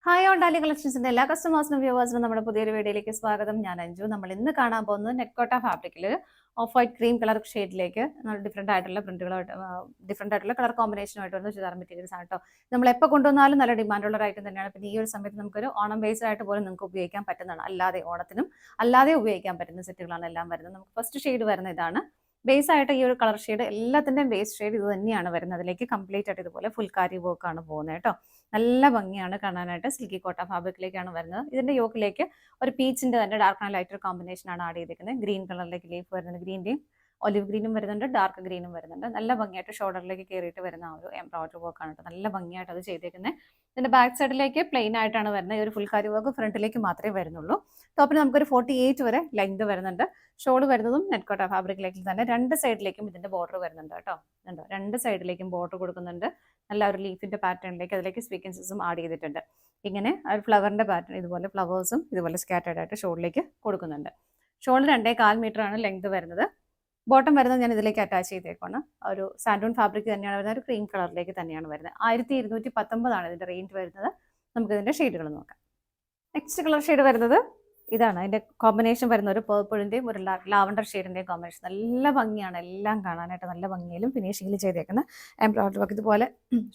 Hi on ഡാലി കളക്ഷൻസിന്റെ എല്ലാ കസ്റ്റമേഴ്സിനും വ്യൂവേഴ്സിനും നമ്മുടെ പുതിയൊരു വീഡിയോയിലേക്ക് സ്വാഗതം. ഞാൻ അഞ്ജു. നമ്മൾ ഇന്ന് കാണാൻ പോകുന്നത് നെറ്റ്കോട്ട ഫാബ്രിക്കിൽ ഓഫ് വൈറ്റ് ക്രീം കളർ ഷെയ്ഡിലേക്ക് ഡിഫറെന്റ് ആയിട്ടുള്ള പ്രിന്റുകളായിട്ട് ഡിഫറെന്റ് ആയിട്ടുള്ള കളർ കോമ്പിനേഷനുമായിട്ട് വരുന്ന ചുരിദാർ മെറ്റീരിയൽസ് ആണ് കേട്ടോ. നമ്മൾ എപ്പോൾ കൊണ്ടുവന്നാലും നല്ല ഡിമാൻഡുള്ള ഐറ്റം തന്നെയാണ്. പിന്നെ ഈ ഒരു സമയത്ത് നമുക്കൊരു ഓണം ബേസ്ഡ് ആയിട്ട് പോലും നിങ്ങൾക്ക് ഉപയോഗിക്കാൻ പറ്റുന്നതാണ്. അല്ലാതെ ഓണത്തിനും അല്ലാതെ ഉപയോഗിക്കാൻ പറ്റുന്ന സെറ്റുകളാണ് എല്ലാം വരുന്നത്. നമുക്ക് ഫസ്റ്റ് ഷെയ്ഡ് വരുന്ന ഇതാണ്. ബേസ് ആയിട്ട് ഈ ഒരു കളർ ഷെയ്ഡ് എല്ലാത്തിൻ്റെയും ബേസ് ഷെയ്ഡ് ഇത് തന്നെയാണ് വരുന്നത്. അതിലേക്ക് കംപ്ലീറ്റ് ആയിട്ട് ഇതുപോലെ ഫുൾ കാരി വർക്ക് ആണ് പോകുന്നത് കേട്ടോ. നല്ല ഭംഗിയാണ് കാണാനായിട്ട്. സിൽക്കി കോട്ട ഫാബ്രിക്കിലേക്കാണ് വരുന്നത്. ഇതിന്റെ യോക്കിലേക്ക് ഒരു പീച്ചിന്റെ തന്നെ ഡാർക്ക് ആൻഡ് ലൈറ്റർ കോമ്പിനേഷൻ ആണ് ആഡ് ചെയ്തിരിക്കുന്നത്. ഗ്രീൻ കളറിലേക്ക് ലീഫ് വരുന്നുണ്ട്. ഗ്രീൻ്റെയും ഒലിവ് ഗ്രീനും വരുന്നുണ്ട്, ഡാർക്ക് ഗ്രീനും വരുന്നുണ്ട്. നല്ല ഭംഗിയായിട്ട് ഷോൾഡറിലേക്ക് കയറിയിട്ട് വരുന്ന ആ ഒരു എംബ്രോയിഡറി വർക്ക് ആണ് കേട്ടോ. നല്ല ഭംഗിയായിട്ട് അത് ചെയ്തേക്കുന്നത്. ഇതിന്റെ ബാക്ക് സൈഡിലേക്ക് പ്ലെയിൻ ആയിട്ടാണ് വരുന്നത്. ഈ ഒരു ഫുൾ കാരി വർക്ക് ഫ്രണ്ടിലേക്ക് മാത്രമേ വരുന്നുള്ളൂ. ടോപ്പിന് നമുക്കൊരു 48 വരെ ലെങ്ത് വരുന്നുണ്ട്. ഷോൾ വരുന്നതും നെറ്റ്കോട്ട ഫാബ്രിക്കിലേക്ക് തന്നെ രണ്ട് സൈഡിലേക്കും ഇതിന്റെ ബോർഡർ വരുന്നുണ്ട് കേട്ടോ. ഉണ്ടോ, രണ്ട് സൈഡിലേക്കും ബോർഡർ കൊടുക്കുന്നുണ്ട്. നല്ല ഒരു ലീഫിന്റെ പാറ്റേണിലേക്ക് അതിലേക്ക് സ്വീക്വൻസസും ആഡ് ചെയ്തിട്ടുണ്ട്. ഇങ്ങനെ ഒരു ഫ്ലവറിന്റെ പാറ്റേൺ ഇതുപോലെ ഫ്ലവേഴ്സും ഇതുപോലെ സ്കാറ്റേഡ് ആയിട്ട് ഷോളിലേക്ക് കൊടുക്കുന്നുണ്ട്. ഷോൾ 2.25 മീറ്റർ ആണ് ലെങ്ത് വരുന്നത്. ബോട്ടം വരുന്നത് ഞാൻ ഇതിലേക്ക് അറ്റാച്ച് ചെയ്തേക്കാണ്. ഒരു സാൻഡൂൺ ഫാബ്രിക് തന്നെയാണ് വരുന്നത്. ഒരു ക്രീം കളറിലേക്ക് തന്നെയാണ് വരുന്നത്. 1219 ഇതിന്റെ റേഞ്ച് വരുന്നത്. നമുക്ക് ഇതിന്റെ ഷെയ്ഡുകൾ നോക്കാം. നെക്സ്റ്റ് കളർ ഷെയ്ഡ് വരുന്നത് ഇതാണ്. അതിന്റെ കോമ്പിനേഷൻ വരുന്ന ഒരു പേർപ്പിളിന്റെയും ഒരു ലാവണ്ടർ ഷെയ്ഡിന്റെയും കോമ്പിനേഷൻ. നല്ല ഭംഗിയാണ് എല്ലാം കാണാനായിട്ട്. നല്ല ഭംഗിയിലും ഫിനിഷിംഗിൽ ചെയ്തേക്കുന്ന എംബ്രോയിഡറി വർക്ക് ഇതുപോലെ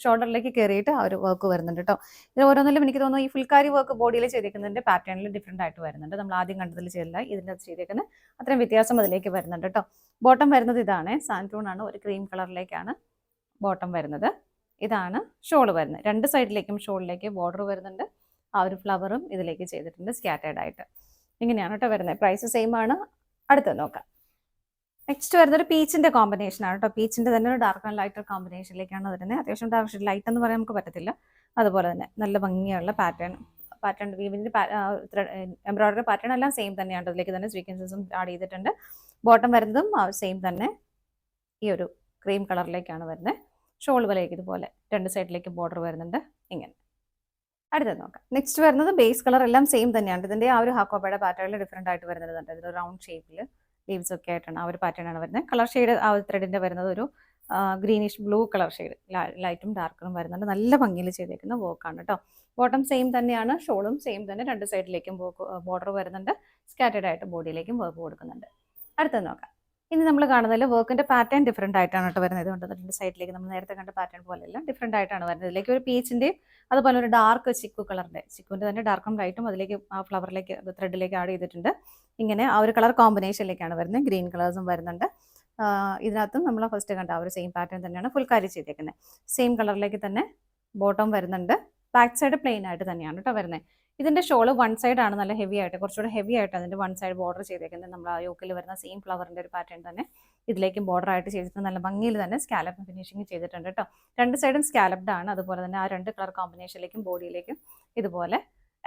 ഷോൾഡറിലേക്ക് കയറിയിട്ട് ആ ഒരു വർക്ക് വരുന്നുണ്ട് കേട്ടോ. ഇത് ഓരോന്നിലും എനിക്ക് തോന്നുന്നു ഈ ഫുൾക്കാരി വർക്ക് ബോഡിയിൽ ചെയ്തേക്കുന്നതിന്റെ പാറ്റേണിൽ ഡിഫറെന്റ് ആയിട്ട് വരുന്നുണ്ട്. നമ്മൾ ആദ്യം കണ്ടതിൽ ചെയ്തില്ല, ഇതിൻ്റെ ചെയ്തേക്കുന്ന അത്രയും വ്യത്യാസം അതിലേക്ക് വരുന്നുണ്ട് കേട്ടോ. ബോട്ടം വരുന്നത് ഇതാണ്. സാൻഡൂൺ ആണ്. ഒരു ക്രീം കളറിലേക്കാണ് ബോട്ടം വരുന്നത്. ഇതാണ് ഷോൾ വരുന്നത്. രണ്ട് സൈഡിലേക്കും ഷോളിലേക്ക് ബോർഡർ വരുന്നുണ്ട്. ആ ഒരു ഫ്ലവറും ഇതിലേക്ക് ചെയ്തിട്ടുണ്ട് സ്കാറ്റേഡ് ആയിട്ട്. ഇങ്ങനെയാണ് കേട്ടോ വരുന്നത്. പ്രൈസ് സെയിം ആണ്. അടുത്ത് നോക്കാം. നെക്സ്റ്റ് വരുന്നത് ഒരു പീച്ചിന്റെ കോമ്പിനേഷൻ ആണ് കേട്ടോ. പീച്ചിന്റെ തന്നെ ഒരു ഡാർക്ക് ആൻഡ് ലൈറ്റർ കോമ്പിനേഷനിലേക്കാണ് വരുന്നത്. അത്യാവശ്യം ഡാർക്ക് ലൈറ്റ് എന്ന് പറയാൻ നമുക്ക് പറ്റത്തില്ല. അതുപോലെ തന്നെ നല്ല ഭംഗിയുള്ള പാറ്റേൺ വീവിന്റെ എംബ്രോയിഡറി പാറ്റേൺ എല്ലാം സെയിം തന്നെയാണ്. അതിലേക്ക് തന്നെ സ്വീക്വൻസസും ആഡ് ചെയ്തിട്ടുണ്ട്. ബോട്ടം വരുന്നതും സെയിം തന്നെ ഈ ഒരു ക്രീം കളറിലേക്കാണ് വരുന്നത്. ഷോൾ വിലയ്ക്ക് ഇതുപോലെ രണ്ട് സൈഡിലേക്ക് ബോർഡർ വരുന്നുണ്ട്. ഇങ്ങനെ അടുത്തത് നോക്കാം. നെക്സ്റ്റ് വരുന്നത് ബേസ് കളർ എല്ലാം സെയിം തന്നെയാണ്. ഇതിന്റെ ആ ഒരു ഹാക്കോബയുടെ പാറ്റേണിൽ ഡിഫറെന്റ് ആയിട്ട് വരുന്നുണ്ട്. ഇതൊരു റൗണ്ട് ഷേപ്പിൽ ലീവ്സ് ഒക്കെ ആയിട്ടാണ് ആ ഒരു പാറ്റേൺ ആണ് വരുന്നത്. കളർ ഷെയ്ഡ് ആ ഒരു ത്രെഡിന്റെ വരുന്നത് ഒരു ഗ്രീനിഷ് ബ്ലൂ കളർ ഷെയ്ഡ്, ലൈറ്റും ഡാർക്കും വരുന്നുണ്ട്. നല്ല ഭംഗിയിൽ ചെയ്തേക്കുന്ന വർക്കാണ് കേട്ടോ. ബോട്ടം സെയിം തന്നെയാണ്. ഷോളും സെയിം തന്നെ. രണ്ട് സൈഡിലേക്കും ബോർഡർ വരുന്നുണ്ട്. സ്കാറ്റേഡ് ആയിട്ട് ബോഡിയിലേക്കും വർക്ക് കൊടുക്കുന്നുണ്ട്. അടുത്തത് നോക്കാം. ഇനി നമ്മൾ കാണുന്നതിൽ വർക്കിന്റെ പാറ്റേൺ ഡിഫറെന്റ് ആയിട്ടാണ് കേട്ടോ വരുന്നത്. ഇതുകൊണ്ട് രണ്ട് സൈഡിലേക്ക് നമ്മൾ നേരത്തെ കണ്ട പാറ്റേൺ പോലെയല്ല, ഡിഫറെന്റ് ആയിട്ടാണ് വരുന്നത്. ഇതിലേക്ക് ഒരു പീച്ചിന്റെയും അതുപോലെ ഒരു ഡാർക്ക് ചിക്കുവിന്റെ തന്നെ ഡാർക്കും ലൈറ്റും അതിലേക്ക് ആ ഫ്ലവറിലേക്ക് ത്രെഡിലേക്ക് ആഡ് ചെയ്തിട്ടുണ്ട്. ഇങ്ങനെ ആ ഒരു കളർ കോമ്പിനേഷനിലേക്കാണ് വരുന്നത്. ഗ്രീൻ കളേഴ്സും വരുന്നുണ്ട്. ഇതിനകത്തും നമ്മൾ ഫസ്റ്റ് കണ്ട ആ ഒരു സെയിം പാറ്റേൺ തന്നെയാണ് ഫുൾ കാരി ചെയ്തേക്കുന്നത്. സെയിം കളറിലേക്ക് തന്നെ ബോട്ടം വരുന്നുണ്ട്. ബാക്ക് സൈഡ് പ്ലെയിൻ ആയിട്ട് തന്നെയാണ് കേട്ടോ വരുന്നത്. ഇതിന്റെ ഷോള് വൺ സൈഡ് ആണ് നല്ല ഹെവി ആയിട്ട്, കുറച്ചുകൂടെ ഹെവി ആയിട്ട് അതിന്റെ വൺ സൈഡ് ബോർഡർ ചെയ്തേക്കുന്നത്. നമ്മൾ ആ യോക്കിൽ വരുന്ന സെയിം ഫ്ലവറിന്റെ ഒരു പാറ്റേൺ തന്നെ ഇതിലേക്കും ബോർഡർ ആയിട്ട് ചെയ്തിട്ട് നല്ല ഭംഗിയിൽ തന്നെ സ്കാലപ്പ് ഫിനിഷിംഗ് ചെയ്തിട്ടുണ്ട് കേട്ടോ. രണ്ട് സൈഡും സ്കാലപ്ഡ് ആണ്. അതുപോലെ തന്നെ ആ രണ്ട് കളർ കോമ്പിനേഷനിലേക്കും ബോഡിയിലേക്കും ഇതുപോലെ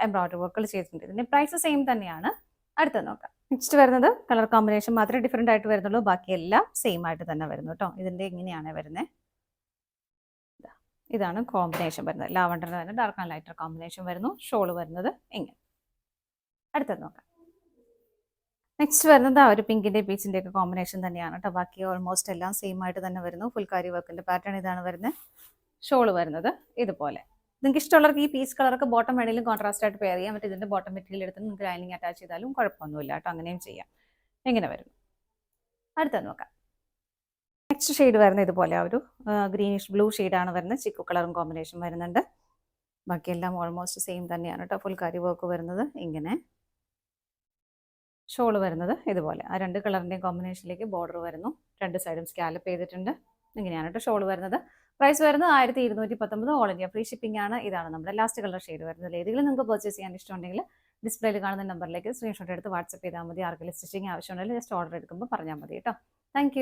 എംബ്രോയിഡറി വർക്കുകൾ ചെയ്തിട്ടുണ്ട്. ഇതിന്റെ പ്രൈസ് സെയിം തന്നെയാണ്. അടുത്ത് നോക്കാം. നെക്സ്റ്റ് വരുന്നത് കളർ കോമ്പിനേഷൻ മാത്രമേ ഡിഫറെന്റ് ആയിട്ട് വരുന്നുള്ളൂ. ബാക്കിയെല്ലാം സെയിം ആയിട്ട് തന്നെ വരുന്നു കേട്ടോ. ഇതിന്റെ ഇങ്ങനെയാണ് വരുന്നത്. ഇതാണ് കോമ്പിനേഷൻ വരുന്നത്. ലാവണ്ടറിന് തന്നെ ഡാർക്ക് ആൻഡ് ലൈറ്റർ കോമ്പിനേഷൻ വരുന്നു. ഷോൾ വരുന്നത് ഇങ്ങനെ. അടുത്തത് നോക്കാം. നെക്സ്റ്റ് വരുന്നത് ആ ഒരു പിങ്കിന്റെ പീച്ചിന്റെ ഒക്കെ കോമ്പിനേഷൻ തന്നെയാണ് കേട്ടോ. ബാക്കി ഓൾമോസ്റ്റ് എല്ലാം സെയിം ആയിട്ട് തന്നെ വരുന്നു. ഫുൾക്കാരി വർക്കിന്റെ പാറ്റേൺ ഇതാണ് വരുന്നത്. ഷോൾ വരുന്നത് ഇതുപോലെ. നിങ്ങൾക്ക് ഇഷ്ടമുള്ളവർക്ക് ഈ പീച്ച് കളറൊക്കെ ബോട്ടം വേണമെങ്കിലും കോൺട്രാസ്റ്റ് ആയിട്ട് പെയർ ചെയ്യാം. മറ്റേ ഇതിന്റെ ബോട്ടം മെറ്റീരിയൽ എടുത്ത് നിങ്ങൾക്ക് ലൈനിങ് അറ്റാച്ച് ചെയ്താലും കുഴപ്പമൊന്നുമില്ല കേട്ടോ. അങ്ങനെയും ചെയ്യാം. എങ്ങനെ വരും അടുത്തത് നോക്കാം. നെക്സ്റ്റ് ഷെയ്ഡ് വരുന്നത് ഇതുപോലെ ആ ഒരു ഗ്രീനിഷ് ബ്ലൂ ഷെയ്ഡാണ് വരുന്നത്. ചിക്കു കളറും കോമ്പിനേഷൻ വരുന്നുണ്ട്. ബാക്കിയെല്ലാം ഓൾമോസ്റ്റ് സെയിം തന്നെയാണ് കേട്ടോ. ഫുൾ കാരി വർക്ക് വരുന്നത് ഇങ്ങനെ. ഷോൾ വരുന്നത് ഇതുപോലെ ആ രണ്ട് കളറിൻ്റെയും കോമ്പിനേഷനിലേക്ക് ബോർഡർ വരുന്നു. രണ്ട് സൈഡും സ്കാലപ്പ് ചെയ്തിട്ടുണ്ട്. ഇങ്ങനെയാണ് കേട്ടോ ഷോൾ വരുന്നത്. പ്രൈസ് വരുന്നത് 1219. ഓൾ ഇന്ത്യ ഫ്രീ ഷിപ്പിംഗ് ആണ്. ഇതാണ് നമ്മുടെ ലാസ്റ്റ് കളർ ഷെയ്ഡ് വരുന്നത്. ഏതെങ്കിലും നിങ്ങൾക്ക് പർച്ചേസ് ചെയ്യാൻ ഇഷ്ടമുണ്ടെങ്കിൽ ഡിസ്പ്ലേയിൽ കാണുന്ന നമ്പറിലേക്ക് സ്ക്രീൻഷോട്ട് എടുത്ത് വാട്സപ്പ് ചെയ്താൽ മതി. ആർക്കെങ്കിലും സ്റ്റിച്ചിങ് ആവശ്യമുണ്ടെങ്കിൽ ജസ്റ്റ് ഓർഡർ എടുക്കുമ്പോൾ പറഞ്ഞാൽ മതി കേട്ടോ. താങ്ക്